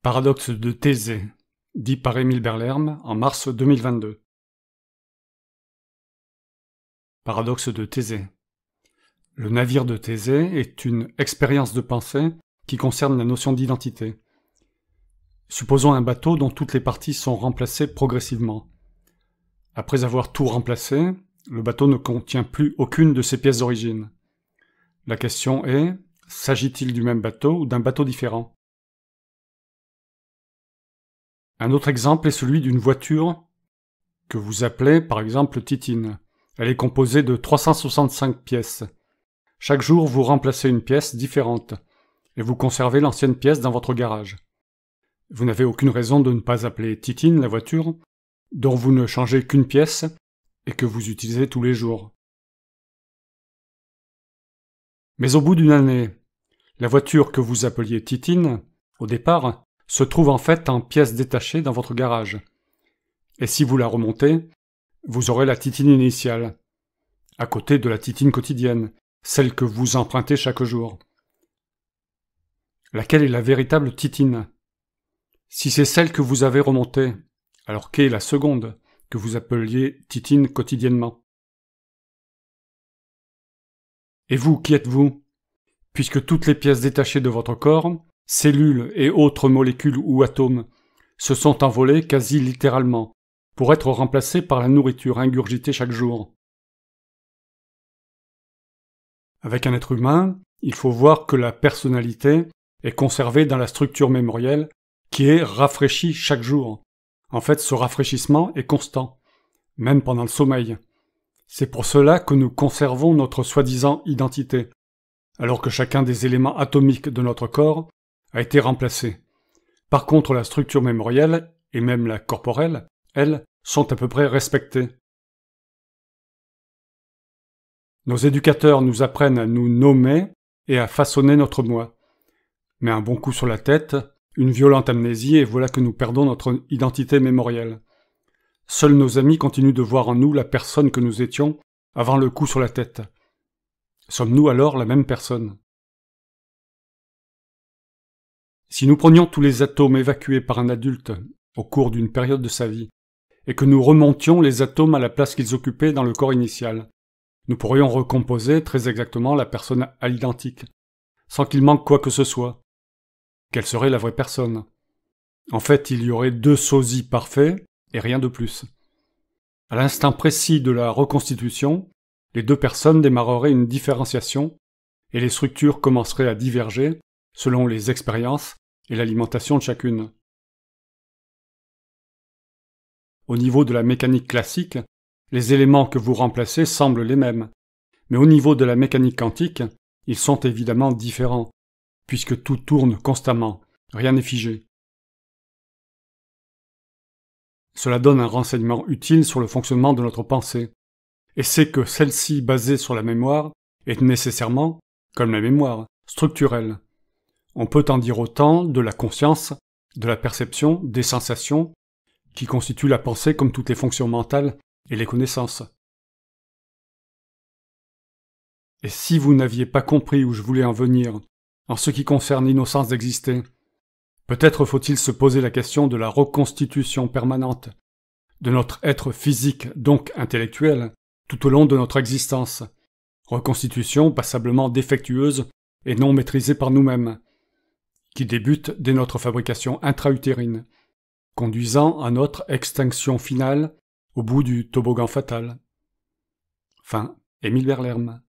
Paradoxe de Thésée, dit par Émile Berlerme en mars 2022. Paradoxe de Thésée. Le navire de Thésée est une expérience de pensée qui concerne la notion d'identité. Supposons un bateau dont toutes les parties sont remplacées progressivement. Après avoir tout remplacé, le bateau ne contient plus aucune de ses pièces d'origine. La question est, s'agit-il du même bateau ou d'un bateau différent ? Un autre exemple est celui d'une voiture que vous appelez par exemple Titine. Elle est composée de 365 pièces. Chaque jour, vous remplacez une pièce différente et vous conservez l'ancienne pièce dans votre garage. Vous n'avez aucune raison de ne pas appeler Titine la voiture dont vous ne changez qu'une pièce et que vous utilisez tous les jours. Mais au bout d'une année, la voiture que vous appeliez Titine, au départ, se trouve en fait en pièces détachées dans votre garage. Et si vous la remontez, vous aurez la Titine initiale, à côté de la Titine quotidienne, celle que vous empruntez chaque jour. Laquelle est la véritable Titine ? Si c'est celle que vous avez remontée, alors qu'est la seconde, que vous appeliez Titine quotidiennement ? Et vous, qui êtes-vous ? Puisque toutes les pièces détachées de votre corps, cellules et autres molécules ou atomes, se sont envolées quasi littéralement, pour être remplacées par la nourriture ingurgitée chaque jour. Avec un être humain, il faut voir que la personnalité est conservée dans la structure mémorielle qui est rafraîchie chaque jour. En fait, ce rafraîchissement est constant, même pendant le sommeil. C'est pour cela que nous conservons notre soi-disant identité, alors que chacun des éléments atomiques de notre corps a été remplacé. Par contre, la structure mémorielle, et même la corporelle, elles, sont à peu près respectées. Nos éducateurs nous apprennent à nous nommer et à façonner notre moi. Mais un bon coup sur la tête, une violente amnésie, et voilà que nous perdons notre identité mémorielle. Seuls nos amis continuent de voir en nous la personne que nous étions avant le coup sur la tête. Sommes-nous alors la même personne ? Si nous prenions tous les atomes évacués par un adulte au cours d'une période de sa vie, et que nous remontions les atomes à la place qu'ils occupaient dans le corps initial, nous pourrions recomposer très exactement la personne à l'identique, sans qu'il manque quoi que ce soit. Quelle serait la vraie personne ? En fait, il y aurait deux sosies parfaits et rien de plus. À l'instant précis de la reconstitution, les deux personnes démarreraient une différenciation et les structures commenceraient à diverger selon les expériences et l'alimentation de chacune. Au niveau de la mécanique classique, les éléments que vous remplacez semblent les mêmes, mais au niveau de la mécanique quantique, ils sont évidemment différents, puisque tout tourne constamment, rien n'est figé. Cela donne un renseignement utile sur le fonctionnement de notre pensée, et c'est que celle-ci basée sur la mémoire est nécessairement, comme la mémoire, structurelle. On peut en dire autant de la conscience, de la perception, des sensations, qui constituent la pensée comme toutes les fonctions mentales et les connaissances. Et si vous n'aviez pas compris où je voulais en venir, en ce qui concerne l'innocence d'exister, peut-être faut-il se poser la question de la reconstitution permanente de notre être physique, donc intellectuel, tout au long de notre existence. Reconstitution passablement défectueuse et non maîtrisée par nous-mêmes, qui débute dès notre fabrication intra-utérine, conduisant à notre extinction finale au bout du toboggan fatal. Fin. Émile Berlerme.